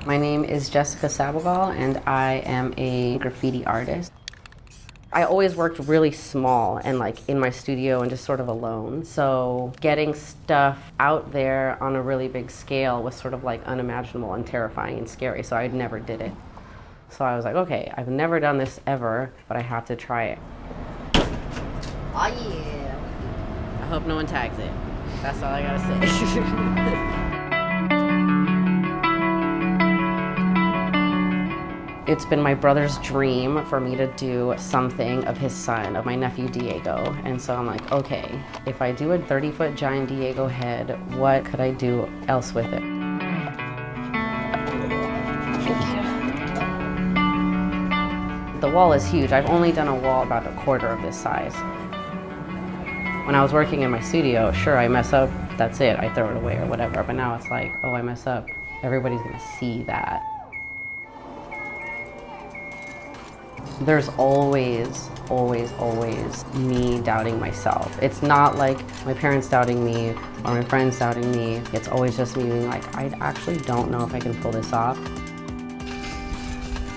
My name is Jessica Sabogal, and I am a graffiti artist. I always worked really small and like in my studio and just sort of alone. So getting stuff out there on a really big scale was sort of like unimaginable and terrifying and scary. So I never did it. So I was like, okay, I've never done this ever, but I have to try it. Oh yeah. I hope no one tags it. That's all I gotta say. It's been my brother's dream for me to do something of his son, of my nephew Diego. And so I'm like, okay, if I do a 30-foot giant Diego head, what could I do else with it? The wall is huge. I've only done a wall about a quarter of this size. When I was working in my studio, sure, I mess up, that's it, I throw it away or whatever. But now it's like, oh, I mess up, everybody's gonna see that. There's always me doubting myself. It's not like my parents doubting me or my friends doubting me. It's always just me being like, I actually don't know if I can pull this off.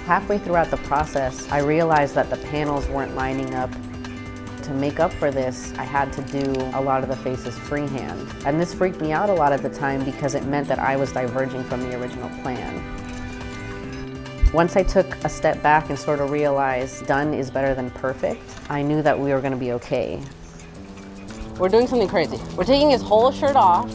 Halfway throughout the process, I realized that the panels weren't lining up. To make up for this, I had to do a lot of the faces freehand. And this freaked me out a lot at the time because it meant that I was diverging from the original plan. Once I took a step back and sort of realized done is better than perfect, I knew that we were gonna be okay. We're doing something crazy. We're taking his whole shirt off,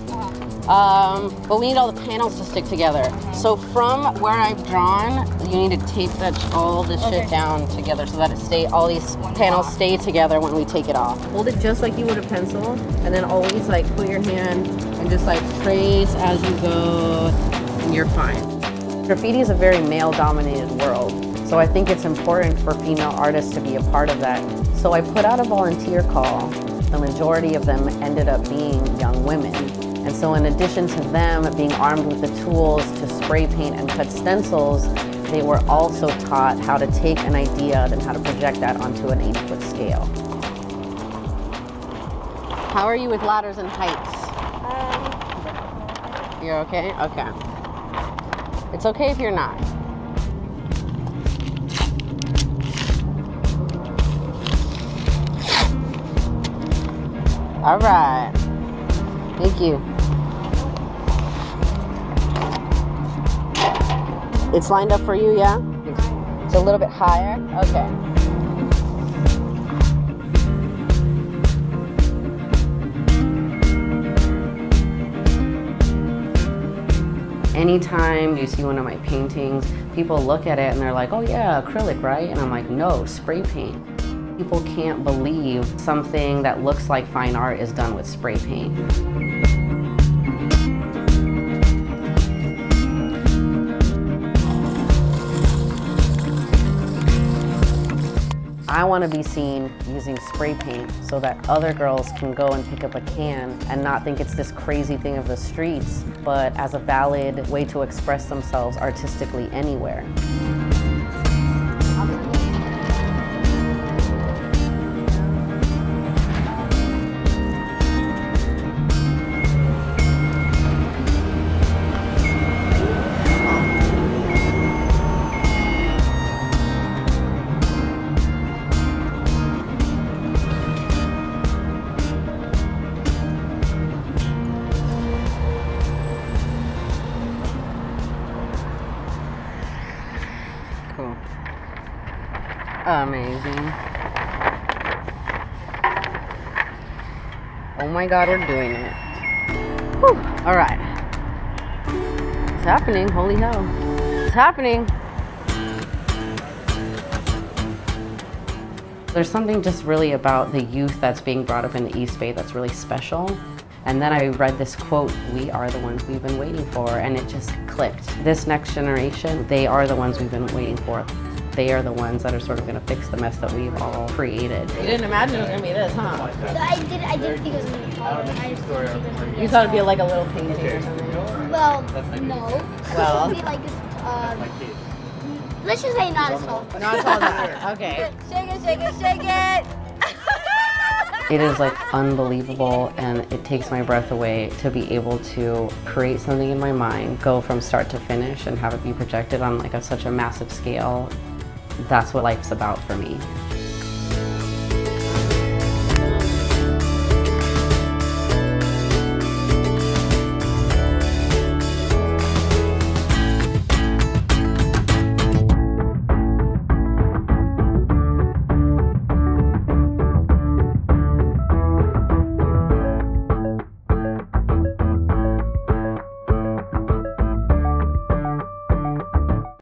but we need all the panels to stick together. So from where I've drawn, you need to tape all this shit down together so that all these panels stay together when we take it off. Hold it just like you would a pencil, and then always like put your hand and just like trace as you go, and you're fine. Graffiti is a very male-dominated world, so I think it's important for female artists to be a part of that. So I put out a volunteer call. The majority of them ended up being young women. And so in addition to them being armed with the tools to spray paint and cut stencils, they were also taught how to take an idea and how to project that onto an 80-foot scale. How are you with ladders and heights? You're okay? Okay. It's okay if you're not. All right. Thank you. It's lined up for you, yeah? It's a little bit higher? Okay. Anytime you see one of my paintings, people look at it and they're like, oh yeah, acrylic, right? And I'm like, no, spray paint. People can't believe something that looks like fine art is done with spray paint. I want to be seen using spray paint so that other girls can go and pick up a can and not think it's this crazy thing of the streets, but as a valid way to express themselves artistically anywhere. Cool. Amazing. Oh my God, we're doing it. Whew. All right. It's happening, holy hell. It's happening. There's something just really about the youth that's being brought up in the East Bay that's really special. And then I read this quote, we are the ones we've been waiting for, and it just clicked. This next generation, they are the ones we've been waiting for. They are the ones that are sort of gonna fix the mess that we've all created. You didn't imagine it was gonna be this, huh? I did think it was gonna be taller. You thought it'd be like a little painting or something? Well, no. Well. It would be like this, let's just say not as tall. Not as tall as that, okay. Shake it, shake it, shake it! It is like unbelievable, and it takes my breath away to be able to create something in my mind, go from start to finish and have it be projected on like such a massive scale. That's what life's about for me.